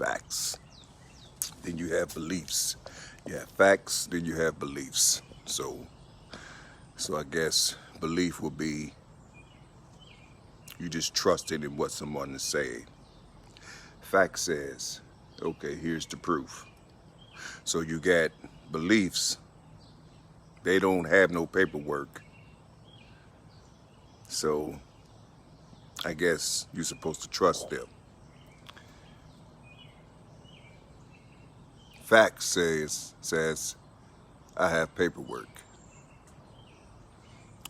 facts. Then you have beliefs. You have facts, then you have beliefs. So I guess belief will be you just trusting in what someone is saying. Fact says, okay, here's the proof. So you got beliefs. They don't have no paperwork. So I guess you're supposed to trust them. Fact says I have paperwork.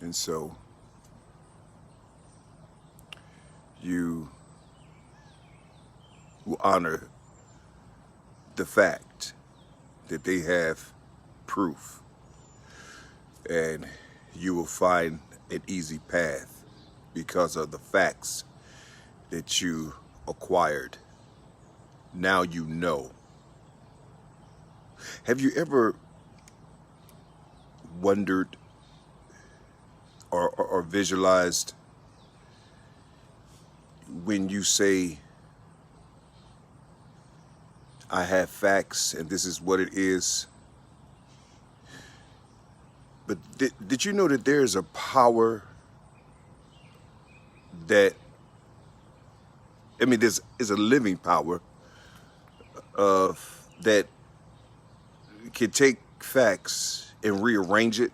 And so you will honor the fact that they have proof, and you will find an easy path because of the facts that you acquired. Now you know. Have you ever wondered or visualized when you say, I have facts and this is what it is? But did you know that there's a power that, there's a living power that can take facts and rearrange it,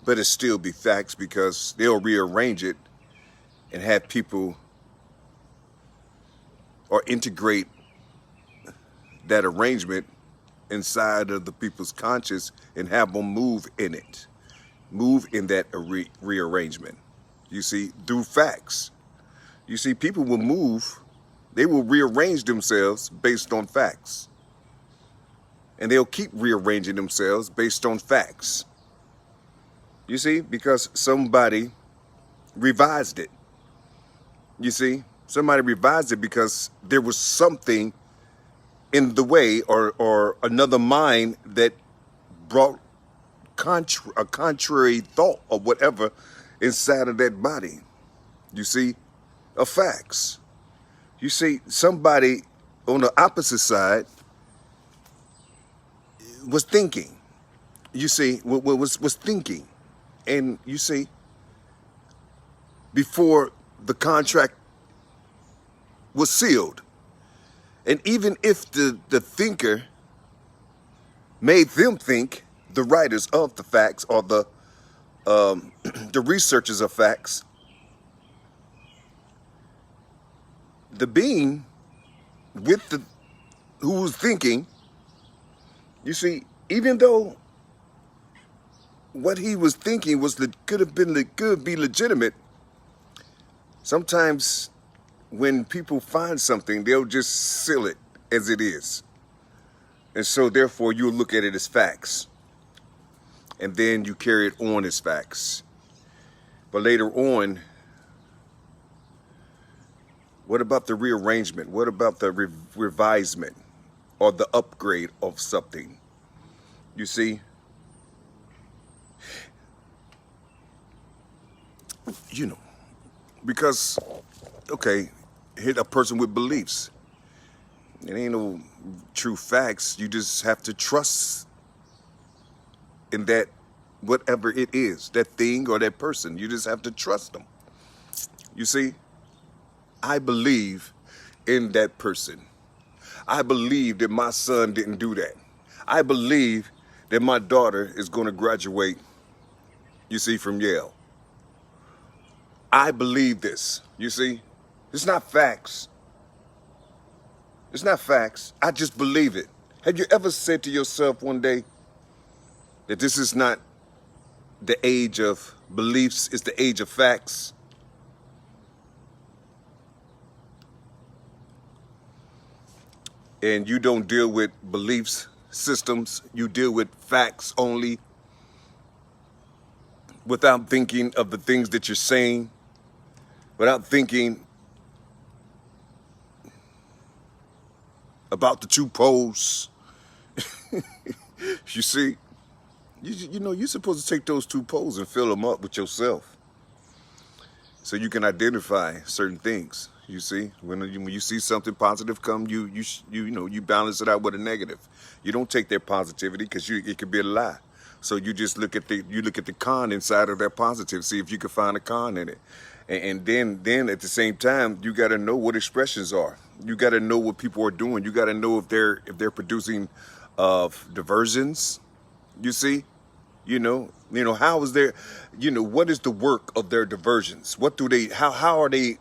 but it still be facts because they'll rearrange it and have people or integrate that arrangement inside of the people's conscious and have them move in it, move in that rearrangement. You see, through facts. You see, people will move, they will rearrange themselves based on facts. And they'll keep rearranging themselves based on facts. You see, because somebody revised it. You see, somebody revised it because there was something in the way or another mind that brought a contrary thought or whatever inside of that body. You see, of facts. You see, somebody on the opposite side was thinking. You see, was thinking. And you see, before the contract was sealed. And even if the thinker made them think, the writers of the facts or the researchers of facts, the being with who was thinking, you see, even though what he was thinking could be legitimate, sometimes when people find something, they'll just seal it as it is. And so therefore you'll look at it as facts. And then you carry it on as facts. But later on, what about the rearrangement? What about the revisement or the upgrade of something? You see? You know, because, okay, hit a person with beliefs. It ain't no true facts. You just have to trust in that, whatever it is, that thing or that person. You just have to trust them. You see, I believe in that person. I believe that my son didn't do that. I believe that my daughter is going to graduate, you see, from Yale. I believe this, you see. It's not facts. It's not facts. I just believe it. Have you ever said to yourself one day that this is not the age of beliefs, it's the age of facts? And you don't deal with beliefs, systems, you deal with facts only without thinking of the things that you're saying, without thinking about the two poles. You see, you know, you're supposed to take those two poles and fill them up with yourself so you can identify certain things. You see, when you see something positive come, you balance it out with a negative. You don't take their positivity because it could be a lie. So you just look at the con inside of that positive, see if you can find a con in it, and then at the same time you got to know what expressions are. You got to know what people are doing. You got to know if they're producing diversions. You see, how is their, what is the work of their diversions? What do they, how are they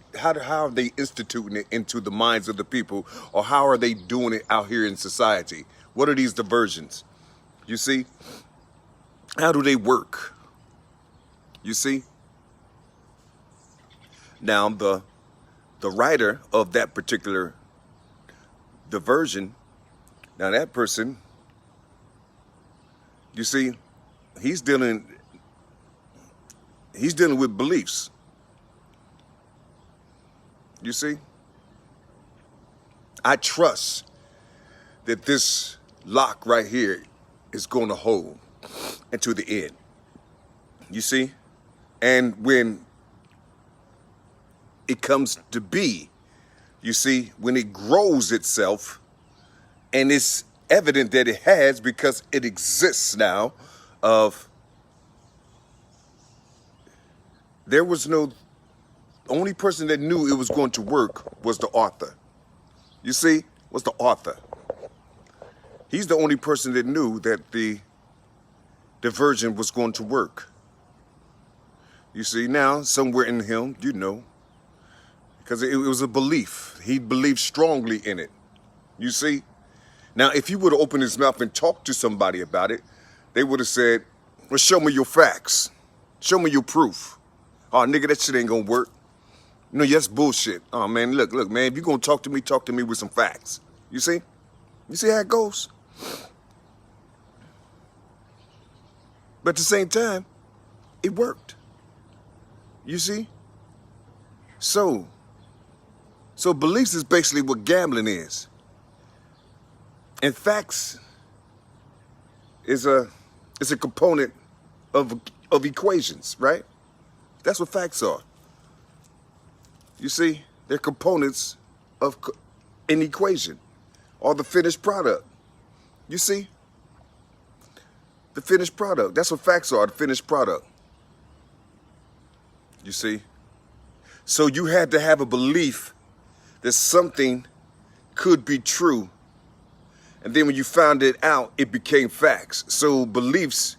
instituting it into the minds of the people, or how are they doing it out here in society? What are these diversions? You see, how do they work? You see, now the writer of that particular diversion, now that person, you see, he's dealing with beliefs. You see, I trust that this lock right here is going to hold until the end. You see, and when it comes to be, you see, when it grows itself, and it's evident that it has because it exists now, there was no, only person that knew it was going to work was the author. You see, was the author. He's the only person that knew that the diversion was going to work. You see, now somewhere in him, because it was a belief. He believed strongly in it. You see, now if he would have opened his mouth and talked to somebody about it, they would have said, well, show me your facts. Show me your proof. Oh, nigga, that shit ain't gonna work. That's bullshit. Oh, man, look, man, if you're gonna talk to me with some facts. You see? You see how it goes? But at the same time, it worked. You see? So beliefs is basically what gambling is. And facts is a component of equations, right? That's what facts are. You see, they're components of an equation, or the finished product. You see, the finished product. That's what facts are, the finished product. You see, so you had to have a belief that something could be true, and then when you found it out, it became facts. So beliefs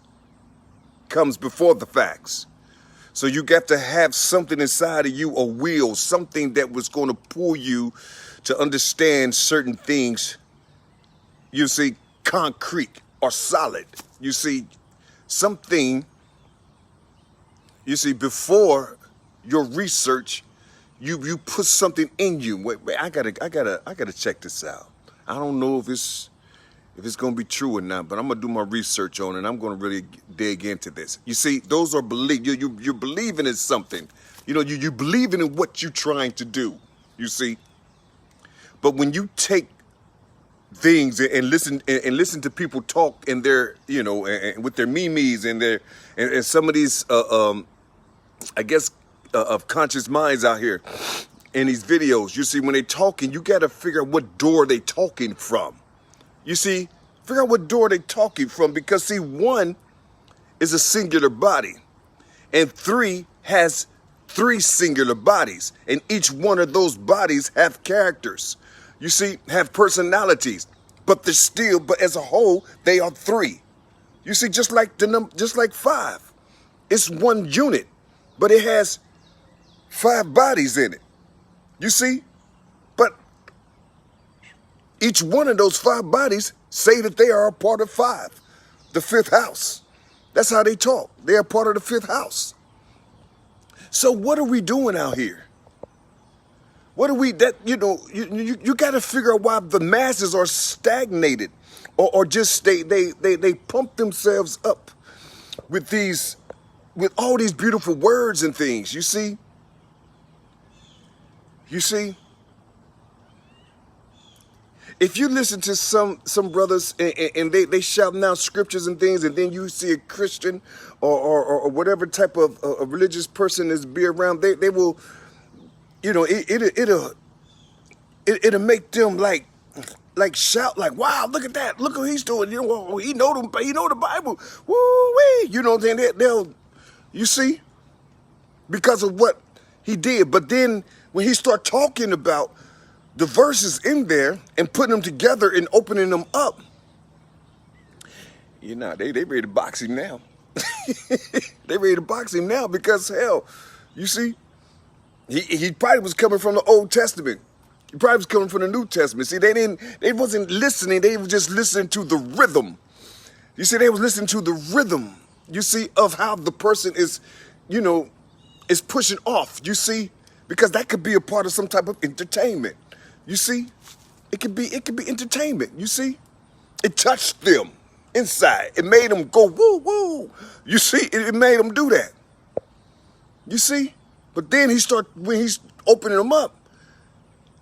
comes before the facts. So you got to have something inside of you, a will, something that was going to pull you to understand certain things, you see, concrete or solid. You see, something, you see, before your research, you put something in you. Wait, I gotta check this out. I don't know if it's gonna be true or not, but I'm gonna do my research on it, and I'm gonna really dig into this. You see, those are belief. You're believing in something. You believing in what you're trying to do. You see, but when you take things and listen to people talk in their, and with their memes and some of these, I guess, of conscious minds out here in these videos, you see, when they talking, you got to figure out what door they talking from. You see, figure out what door they talking from, because see, one is a singular body, and three has three singular bodies, and each one of those bodies have characters. You see, have personalities, but as a whole, they are three. You see, just like five, it's one unit, but it has 5 bodies in it. You see, but each one of those 5 bodies say that they are a part of 5, the 5th house. That's how they talk. They are part of the 5th house. So what are we doing out here? What are we, you got to figure out why the masses are stagnated, or just they pump themselves up with all these beautiful words and things. You see, if you listen to some brothers and they shouting out scriptures and things, and then you see a Christian or whatever type of a religious person is be around, they will you know, it'll make them like shout like, wow, look at that, look what he's doing. You know, he know the Bible. Woo wee. You know what I'm saying? They'll, you see, because of what he did. But then when he start talking about the verses in there and putting them together and opening them up, you know, they ready to box him now. They ready to box him now because hell, you see, he probably was coming from the Old Testament. He probably was coming from the New Testament. See, they wasn't listening. They were just listening to the rhythm. You see, they was listening to the rhythm, you see, of how the person is, you know, is pushing off, you see, because that could be a part of some type of entertainment. You see, it could be entertainment, you see. It touched them inside. It made them go woo woo. You see, it made them do that. You see? But then when he's opening them up,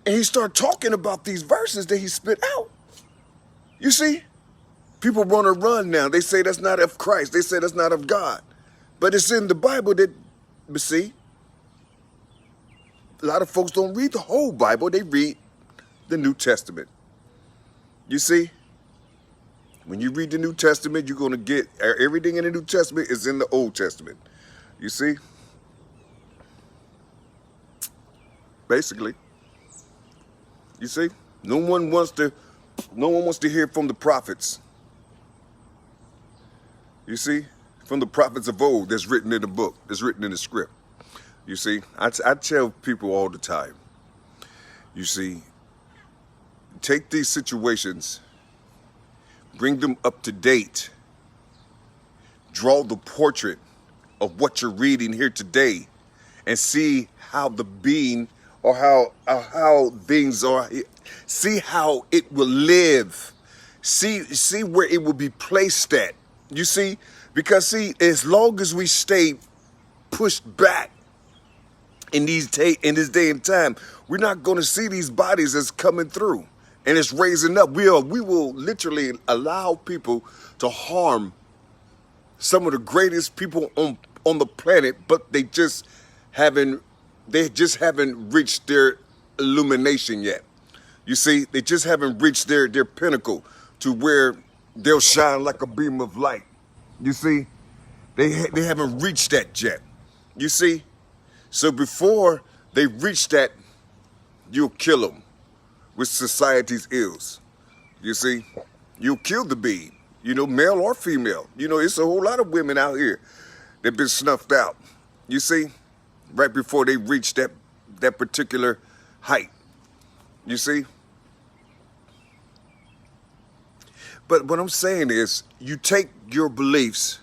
and he started talking about these verses that he spit out. You see? People want to run now. They say that's not of Christ. They say that's not of God. But it's in the Bible that, but see, a lot of folks don't read the whole Bible. They read the New Testament. You see? When you read the New Testament, you're going to get everything in the New Testament is in the Old Testament. You see? Basically. You see? No one wants to hear from the prophets. You see? From the prophets of old that's written in the book, that's written in the script. You see? I tell people all the time, you see, take these situations, bring them up to date, draw the portrait of what you're reading here today, and see how the being or how things are, see how it will live, see where it will be placed at. You see, because see, as long as we stay pushed back in this day and time, we're not going to see these bodies as coming through and it's raising up. We will literally allow people to harm some of the greatest people on the planet, but they just haven't reached their illumination yet. You see, they just haven't reached their pinnacle to where they'll shine like a beam of light. You see, they haven't reached that yet. You see, so before they reach that, you'll kill them with society's ills. You see, you'll kill the bee, you know, male or female. You know, it's a whole lot of women out here that been snuffed out. You see, right before they reach that particular height. You see? But what I'm saying is, you take your beliefs,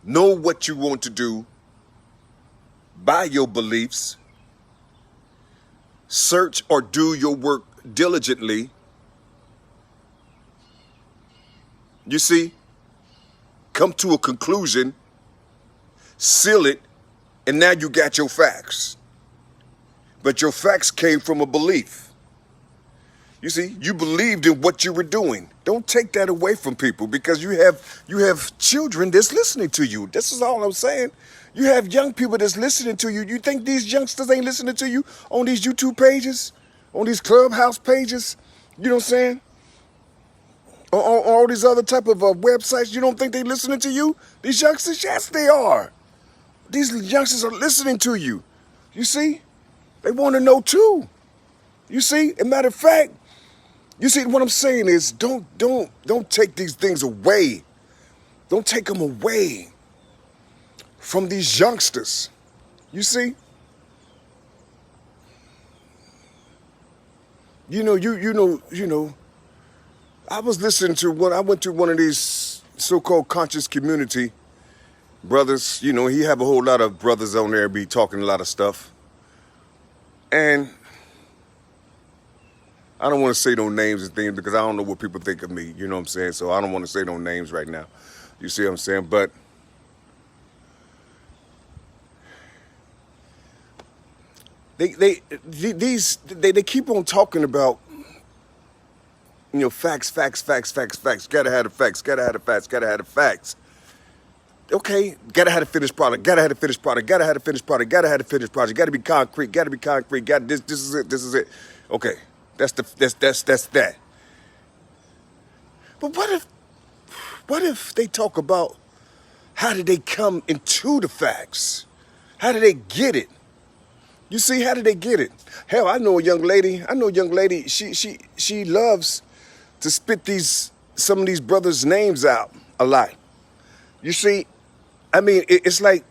know what you want to do by your beliefs, search or do your work diligently. You see? Come to a conclusion, seal it, and now you got your facts. But your facts came from a belief. You see, you believed in what you were doing. Don't take that away from people because you have children that's listening to you. This is all I'm saying. You have young people that's listening to you. You think these youngsters ain't listening to you on these YouTube pages, on these Clubhouse pages? You know what I'm saying? On all these other type of websites, you don't think they listening to you? These youngsters, yes, they are. These youngsters are listening to you. You see? They want to know too. You see? As a matter of fact, you see, what I'm saying is don't take these things away. Don't take them away from these youngsters. You see? You know, I was listening to I went to one of these so-called conscious community brothers. You know, he have a whole lot of brothers on there be talking a lot of stuff. And I don't want to say no names and things because I don't know what people think of me. You know what I'm saying? So I don't want to say no names right now. You see what I'm saying? But they keep on talking about, you know, facts. Gotta have the facts. Okay, gotta have the finished product, gotta have the finished product, gotta have the finished product, gotta have the finished project, gotta be concrete, got this is it, this is it. Okay, that's that. But what if they talk about how did they come into the facts? How did they get it? You see, how did they get it? Hell, I know a young lady, she loves to spit some of these brothers' names out a lot. You see, I mean, it's like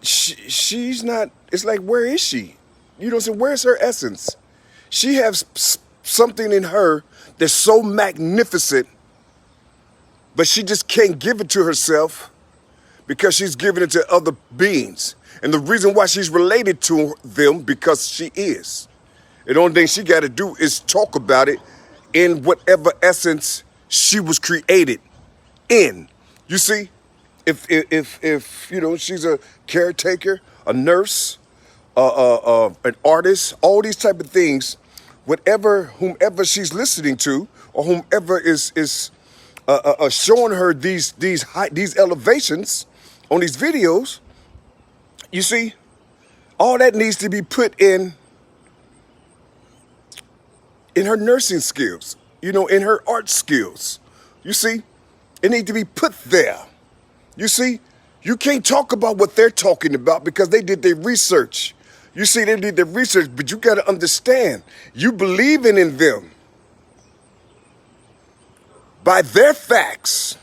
she's not. It's like, where is she? You know, so where's her essence? She has something in her that's so magnificent, but she just can't give it to herself because she's giving it to other beings. And the reason why she's related to them, because she is. And the only thing she got to do is talk about it in whatever essence she was created in. You see, if you know, she's a caretaker, a nurse, an artist, all these type of things, whomever she's listening to, or whomever is showing her these elevations on these videos, you see, all that needs to be put in her nursing skills, you know, in her art skills. You see, it needs to be put there. You see, you can't talk about what they're talking about because they did their research. You see, they did their research, but you got to understand, you believing in them by their facts.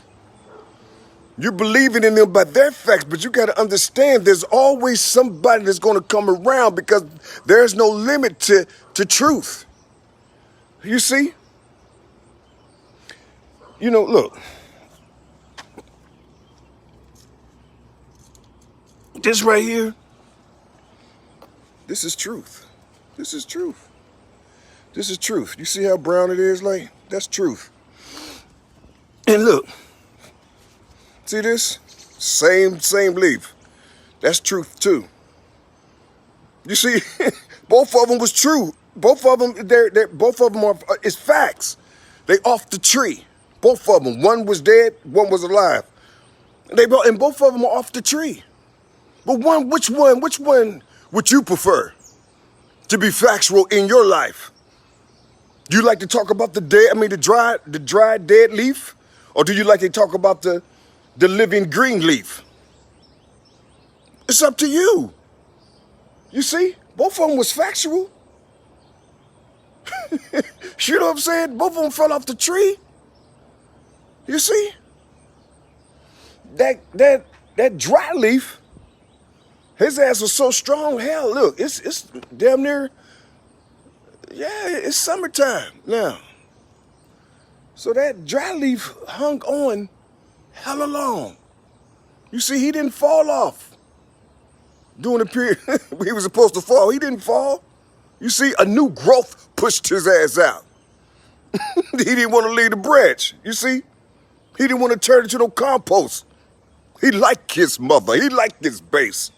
You're believing in them by their facts, but you got to understand there's always somebody that's going to come around because there's no limit to truth. You see? You know, look. This right here, this is truth. This is truth. This is truth. You see how brown it is? Like, that's truth. And look. See this? Same leaf. That's truth too. You see, both of them was true. Both of them, both of them are it's facts. They off the tree. Both of them. One was dead, one was alive. And both of them are off the tree. But which one would you prefer to be factual in your life? Do you like to talk about the dried dead leaf, or do you like to talk about the living green leaf? It's up to you. You see, both of them was factual. You know what I'm saying? Both of them fell off the tree. You see? That dry leaf, his ass was so strong. Hell, look, it's damn near, yeah, it's summertime now. So that dry leaf hung on hella long. You see, he didn't fall off during the period he was supposed to fall. He didn't fall. You see, a new growth pushed his ass out. He didn't want to leave the branch. You see, he didn't want to turn into no compost. He liked his mother. He liked his base.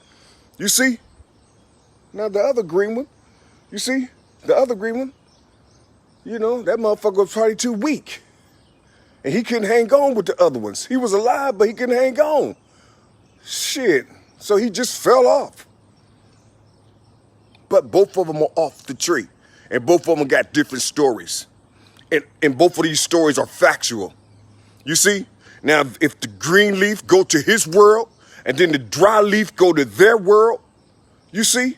You see? Now the other green one, you see? The other green one, you know, that motherfucker was probably too weak. And he couldn't hang on with the other ones. He was alive, but he couldn't hang on. Shit. So he just fell off. But both of them are off the tree. And both of them got different stories. And both of these stories are factual. You see? Now, if the green leaf go to his world, and then the dry leaf go to their world, you see?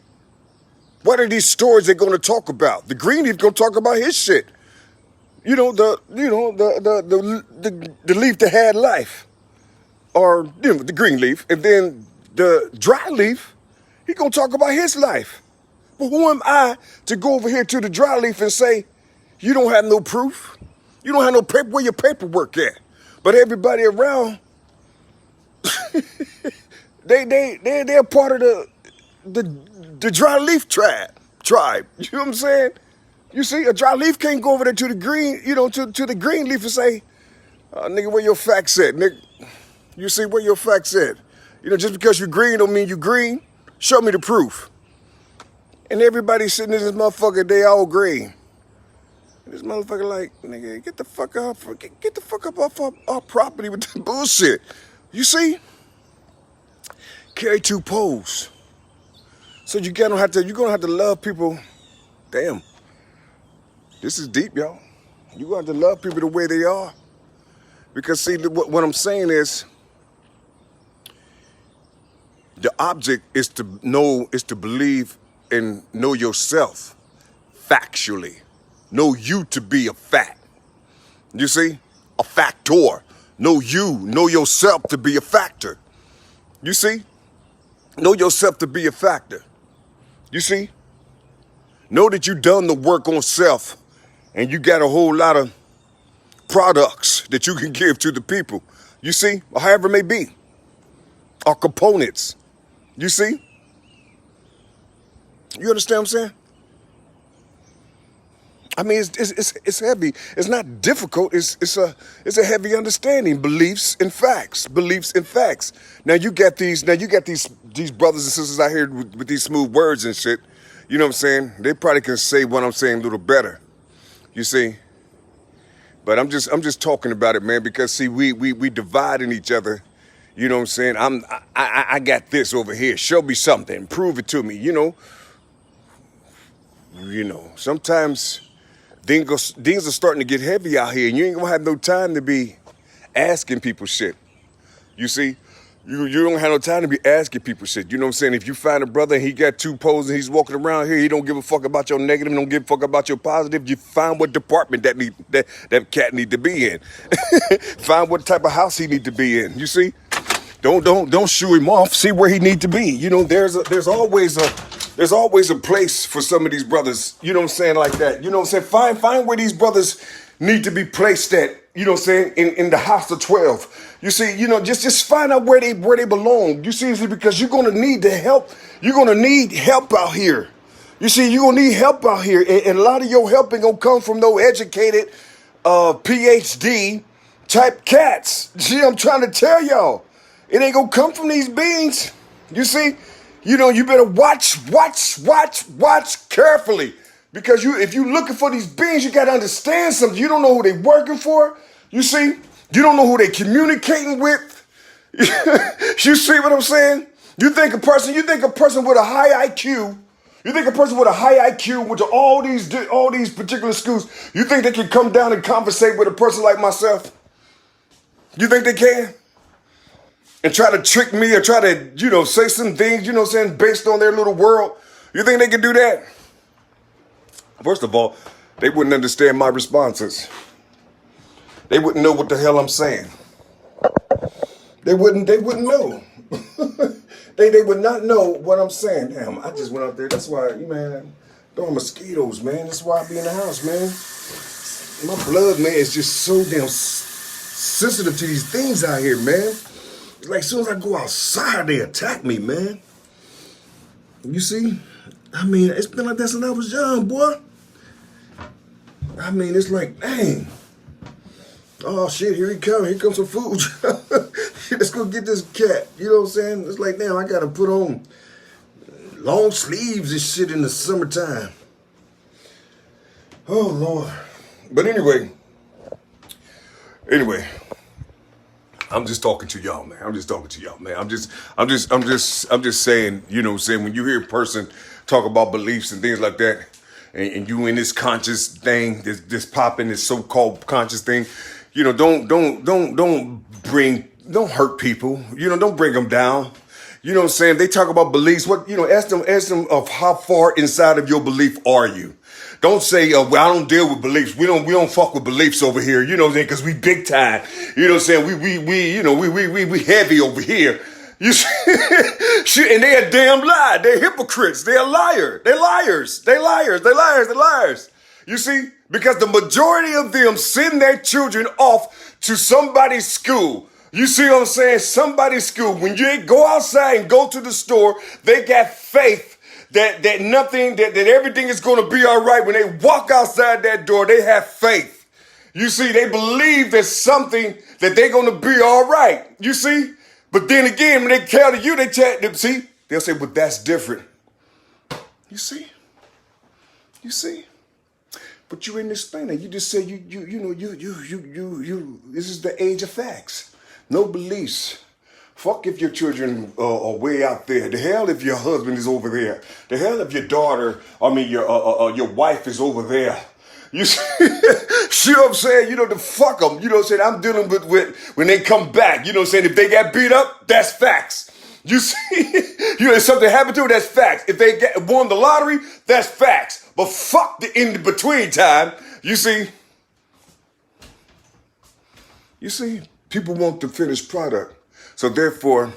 What are these stories they're going to talk about? The green leaf going to talk about his shit. You know, the leaf that had life, or you know, the green leaf, and then the dry leaf, he gonna talk about his life. But who am I to go over here to the dry leaf and say, you don't have no proof, you don't have no paper, where your paperwork at? But everybody around, they're part of the dry leaf tribe. You know what I'm saying? You see, a dry leaf can't go over there to the green, you know, to the green leaf and say, nigga, where your facts at, nigga? You see, where your facts at? You know, just because you're green don't mean you green. Show me the proof. And everybody sitting in this motherfucker, they all green. This motherfucker like, nigga, get the fuck up, get the fuck up off our property with that bullshit. You see? Carry two poles. So you're gonna have to love people. Damn. This is deep, y'all. You're gonna have to love people the way they are. Because see, what I'm saying is, the object is to believe and know yourself factually. Know you to be a fact. You see? A factor. Know yourself to be a factor. You see? Know yourself to be a factor. You see? Know that you done the work on self and you got a whole lot of products that you can give to the people. You see? Or however it may be. Or components. You see? You understand what I'm saying? I mean, it's heavy. It's not difficult. It's a heavy understanding. Beliefs and facts. Beliefs and facts. Now you got these brothers and sisters out here with these smooth words and shit. You know what I'm saying? They probably can say what I'm saying a little better. You see? But I'm just talking about it, man, because see, we dividing each other. You know what I'm saying? I got this over here. Show me something. Prove it to me. You know. Sometimes things are starting to get heavy out here, and you ain't gonna have no time to be asking people shit. You see? You don't have no time to be asking people shit. You know what I'm saying? If you find a brother and he got two poles and he's walking around here, he don't give a fuck about your negative, don't give a fuck about your positive, you find what department that cat need to be in. Find what type of house he need to be in. You see? Don't shoo him off. See where he need to be. You know, there's always a place for some of these brothers. You know what I'm saying, like that. You know what I'm saying? Find where these brothers need to be placed at. You know what I'm saying? In the house of 12. You see, you know, just find out where they belong. You see, because you're gonna need the help. You're gonna need help out here. You see, you're gonna need help out here, and a lot of your help ain't gonna come from no educated, PhD type cats. See, I'm trying to tell y'all. It ain't gonna come from these beings. You see? You know, you better watch carefully. Because if you looking for these beings, you gotta understand something. You don't know who they working for. You see? You don't know who they communicating with. You see what I'm saying? You think a person with a high IQ, went to all these particular schools, you think they can come down and conversate with a person like myself? You think they can? And try to trick me or try to, you know, say some things, you know what I'm saying, based on their little world. You think they can do that? First of all, they wouldn't understand my responses. They wouldn't know what the hell I'm saying. They wouldn't know. They would not know what I'm saying. Damn, I just went out there. That's why, man, throwing mosquitoes, man. That's why I be in the house, man. My blood, man, is just so damn sensitive to these things out here, man. Like, as soon as I go outside, they attack me, man. You see? I mean, it's been like that since I was young, boy. I mean, it's like, dang. Oh, shit, here he comes. Here comes some food. Let's go get this cat. You know what I'm saying? It's like, damn, I got to put on long sleeves and shit in the summertime. Oh, Lord. But anyway. I'm just talking to y'all, man. I'm just saying, you know what I'm saying, when you hear a person talk about beliefs and things like that, and you in this conscious thing, this popping, this so-called conscious thing, you know, don't hurt people. You know, don't bring them down. You know what I'm saying? They talk about beliefs. Ask them of how far inside of your belief are you? Don't say, well, I don't deal with beliefs. We don't fuck with beliefs over here. You know what I'm saying? Because we big time. You know what I'm saying? We heavy over here. You see? And they a damn lie. They're hypocrites. They're liars. They're liars. You see? Because the majority of them send their children off to somebody's school. You see what I'm saying? Somebody's school. When you go outside and go to the store, they got faith that everything is going to be all right. When they walk outside that door, they have faith. You see, they believe there's something that they're going to be all right. You see? But then again, when they tell you, they'll say, but that's different. You see? But you didn't explain that. You just said this is the age of facts. No beliefs. Fuck if your children are way out there. The hell if your husband is over there. The hell if your daughter, your wife is over there. You see, see what I'm saying? To fuck them. You know what I'm saying? I'm dealing with when they come back. You know what I'm saying? If they got beat up, that's facts. You see, if something happened to them, that's facts. If they won the lottery, that's facts. But fuck the in between time. You see, people want the finished product. So therefore,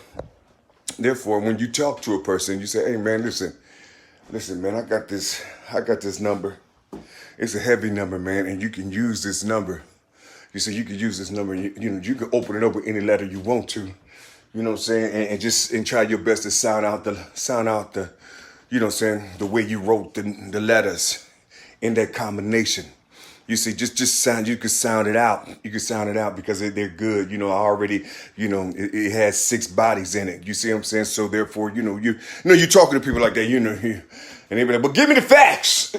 when you talk to a person, you say, "Hey man, listen, man, I got this number. It's a heavy number, man, and you can use this number. You say you can use this number. You can open it up with any letter you want to. You know what I'm saying, and try your best to sound out the, you know what I'm saying, the way you wrote the letters in that combination. You see, just sound. You can sound it out. You can sound it out because they're good. I already, it has 6 bodies in it. You see what I'm saying? So therefore, you're talking to people like that. And they be like, but give me the facts.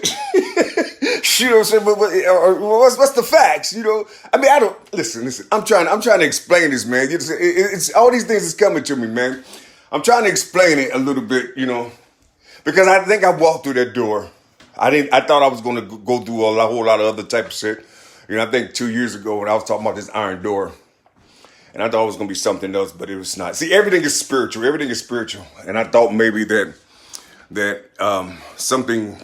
You know what I'm saying? But what's the facts? I don't listen. I'm trying to explain this, man. It's all these things is coming to me, man. I'm trying to explain it a little bit, because I think I walked through that door. I thought I was going to go through a whole lot of other type of shit. I think 2 years ago when I was talking about this iron door, and I thought it was going to be something else, but it was not. See, everything is spiritual. Everything is spiritual, and I thought maybe that something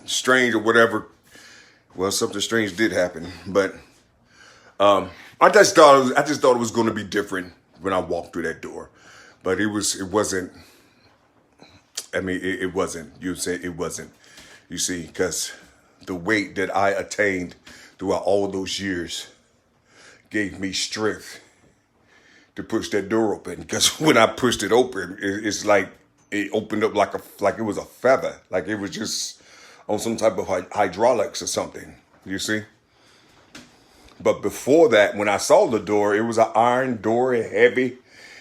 strange or whatever. Well, something strange did happen, but I just thought it was going to be different when I walked through that door, but it wasn't. I mean, it wasn't. You say it wasn't. You see, because the weight that I attained throughout all those years gave me strength to push that door open. Because when I pushed it open, it's like it opened up like it was a feather, like it was just on some type of hydraulics or something, you see? But before that, when I saw the door, it was an iron door, heavy,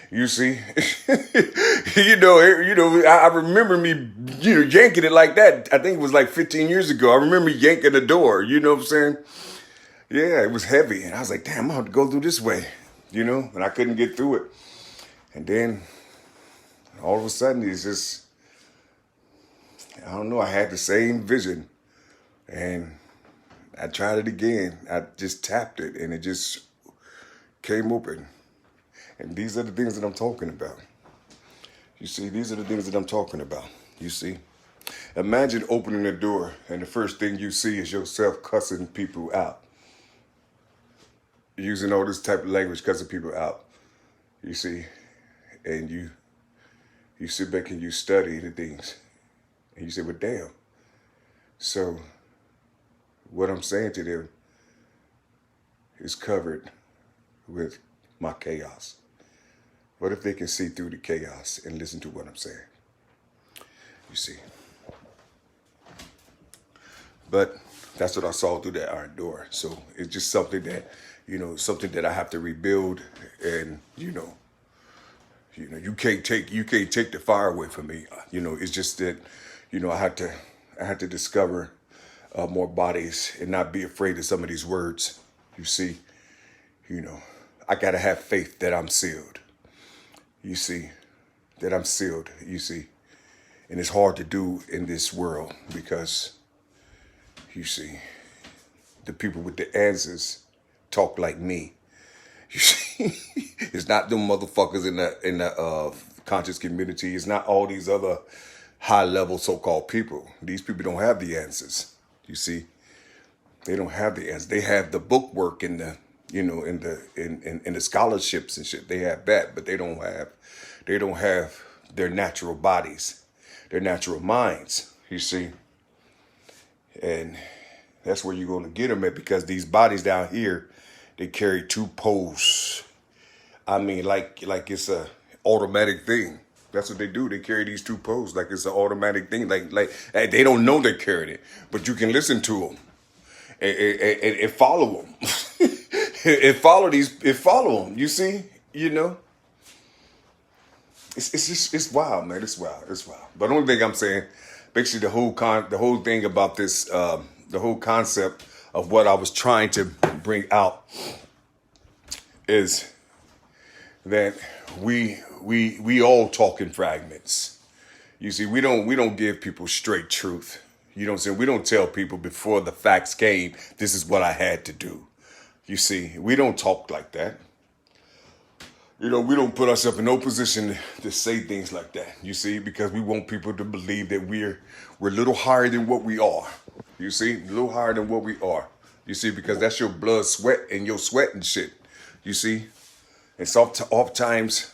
you see? I remember me, yanking it like that. I think it was like 15 years ago. I remember yanking the door, you know what I'm saying? Yeah, it was heavy. And I was like, damn, I'm going to have to go through this way, and I couldn't get through it. And then all of a sudden, it's just, I don't know, I had the same vision, and I tried it again. I just tapped it, and it just came open. And these are the things that I'm talking about. You see, these are the things that I'm talking about. You see, imagine opening the door, and the first thing you see is yourself cussing people out. Using all this type of language, cussing people out. You see, and you sit back and you study the things. And you say, well, damn. So what I'm saying to them is covered with my chaos. What if they can see through the chaos and listen to what I'm saying? You see. But that's what I saw through that iron door. So it's just something that, something that I have to rebuild. And, you can't take the fire away from me. It's just that, I had to discover more bodies and not be afraid of some of these words. You see, I got to have faith that I'm sealed. You see, that I'm sealed, you see. And it's hard to do in this world because, you see, the people with the answers talk like me. You see, it's not them motherfuckers in the conscious community. It's not all these other high-level so-called people. These people don't have the answers. You see, they don't have the answers. They have the book work and the, in the scholarships and shit. They have that, but they don't have their natural bodies, their natural minds. You see, and that's where you're going to get them at, because these bodies down here, they carry 2 poles. I mean, like it's a automatic thing. That's what they do. They carry these 2 poles like it's an automatic thing. Like they don't know they're carrying it, but you can listen to them and follow them. and follow them. You see, it's wild, man. It's wild. But the only thing I'm saying, basically the whole thing about this the whole concept of what I was trying to bring out is that we all talk in fragments. You see, we don't give people straight truth. You know what I'm saying? We don't tell people before the facts came, this is what I had to do. You see, we don't talk like that. You know, we don't put ourselves in no position to say things like that, you see, because we want people to believe that we're a little higher than what we are. You see, a little higher than what we are. You see, because that's your blood, sweat, and your sweat and shit. You see, and so oftentimes,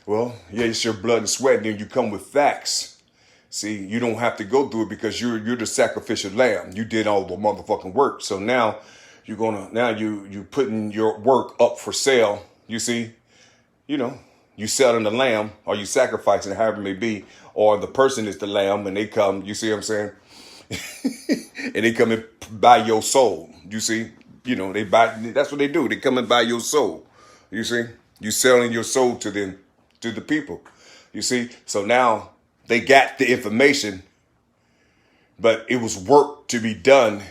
well, yeah, it's your blood and sweat, and then you come with facts. See, you don't have to go through it because you're the sacrificial lamb. You did all the motherfucking work. So now you putting your work up for sale. You see, you know, you selling the lamb or you sacrificing, however it may be, or the person is the lamb and they come, you see what I'm saying? And they come and buy your soul. You see, you know, that's what they do. They come and buy your soul. You see, you selling your soul to them, to the people. You see, so now they got the information, but it was work to be done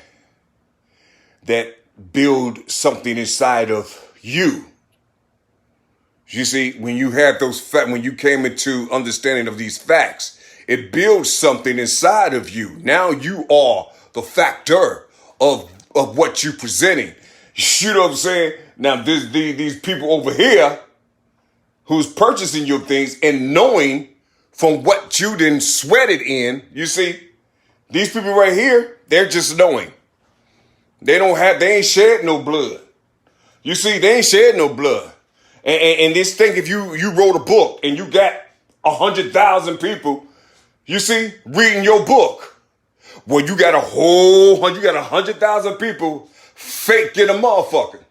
that build something inside of you. You see, when you had when you came into understanding of these facts, it builds something inside of you. Now you are the factor of what you're presenting. You know what I'm saying? Now these people over here who's purchasing your things and knowing from what you didn't sweat it in, you see, these people right here, they're just knowing. They ain't shed no blood. You see, they ain't shed no blood. And this thing, if you wrote a book and you got 100,000 people, you see, reading your book, well, you got 100,000 people faking a motherfucker.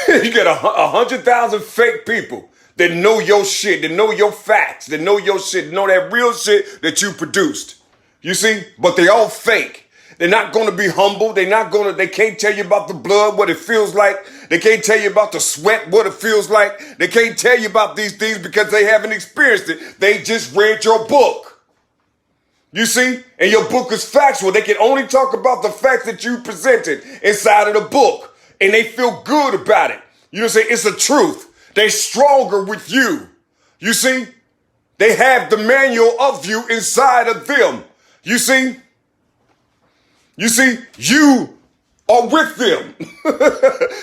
You got 100,000 fake people that know your shit, that know your facts, that know your shit, know that real shit that you produced. You see, but they all fake. They're not going to be humble. They can't tell you about the blood, what it feels like. They can't tell you about the sweat, what it feels like. They can't tell you about these things because they haven't experienced it. They just read your book. You see? And your book is factual. They can only talk about the facts that you presented inside of the book. And they feel good about it. You know what I'm saying? It's the truth. They're stronger with you. You see? They have the manual of you inside of them. You see? You see, you are with them.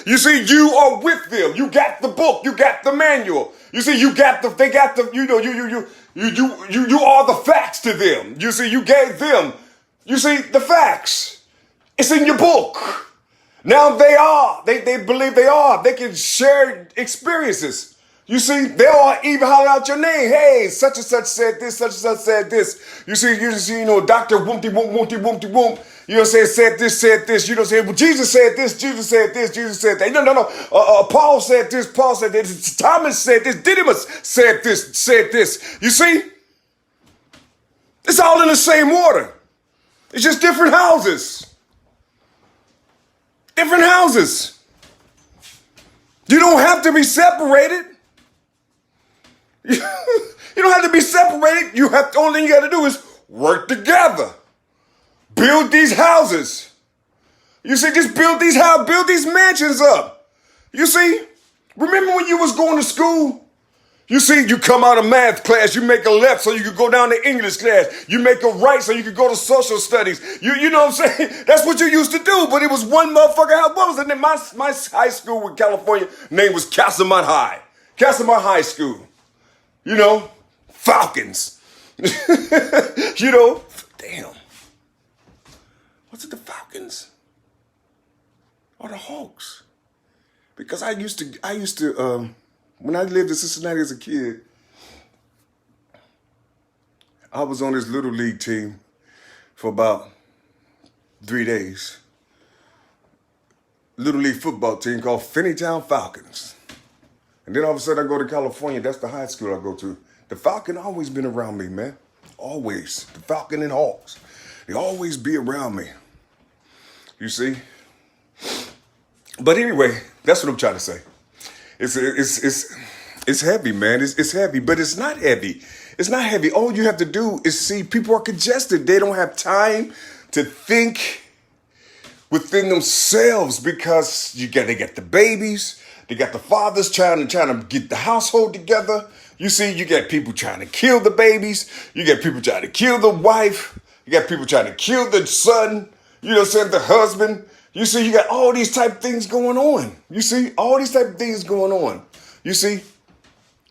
You see, you are with them. You got the book. You got the manual. You see, you are the facts to them. You see, you gave them, you see, the facts. It's in your book. Now they believe they are. They can share experiences. You see, they'll even holler out your name. Hey, such and such said this, such and such said this. You see, Dr. Wompty Woomp, Wompty Wompty Woomp, you know what I'm saying, said this, you know what I'm saying, well, Jesus said this, Jesus said this, Jesus said that. No. Paul said this, Paul said this, Thomas said this, Didymus said this. You see? It's all in the same order. It's just different houses. Different houses. You don't have to be separated. You don't have to be separated. Only thing you got to do is work together. Build these houses. You see, just build these houses, build these mansions up. You see, remember when you was going to school? You see, you come out of math class, you make a left so you could go down to English class. You make a right so you could go to social studies. You know what I'm saying? That's what you used to do, but it was one motherfucker house. What was the name? My high school in California name was Castlemont High. Castlemont High School. You know, Falcons. You know, damn. Was it the Falcons or the Hawks? Because I used to, when I lived in Cincinnati as a kid, I was on this little league team for about 3 days. Little league football team called Finneytown Falcons. And then all of a sudden I go to California. That's the high school I go to. The Falcon always been around me, man. Always. The Falcon and Hawks. They always be around me. You see? But anyway, that's what I'm trying to say. It's heavy, man. It's heavy, but it's not heavy. It's not heavy. All you have to do is see people are congested. They don't have time to think within themselves, because you got, they got the babies, they got the fathers trying to get the household together. You see, you got people trying to kill the babies, you got people trying to kill the wife, you got people trying to kill the son, you know what I'm saying, the husband. You see, you got all these type of things going on. You see, all these type of things going on. You see,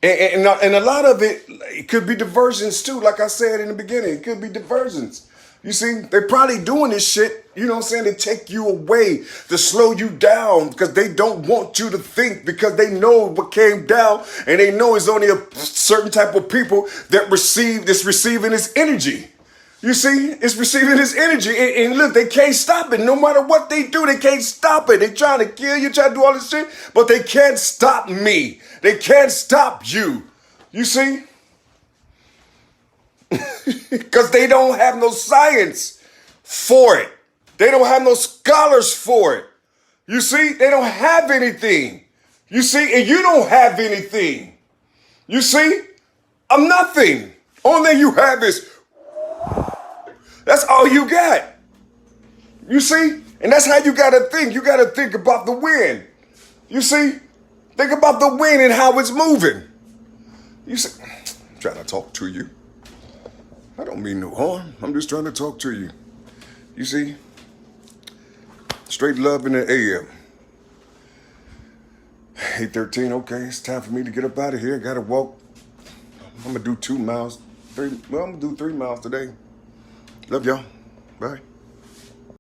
and a lot of it could be diversions too. Like I said in the beginning, it could be diversions. You see, they're probably doing this shit, you know what I'm saying, to take you away, to slow you down, because they don't want you to think, because they know what came down, and they know it's only a certain type of people that receiving this energy. You see, it's receiving this energy, and look, they can't stop it. No matter what they do, they can't stop it. They trying to kill you, trying to do all this shit, but they can't stop me. They can't stop you. You see? Because they don't have no science for it. They don't have no scholars for it. You see, they don't have anything. You see, and you don't have anything. You see, I'm nothing. Only thing you have is, that's all you got. You see, and that's how you got to think. You got to think about the wind. You see, think about the wind and how it's moving. You see, I'm trying to talk to you. I don't mean no harm. I'm just trying to talk to you. You see? Straight love in the AM. 8:13, okay, it's time for me to get up out of here. Gotta walk. I'm gonna do 2 miles. I'm gonna do 3 miles today. Love y'all. Bye.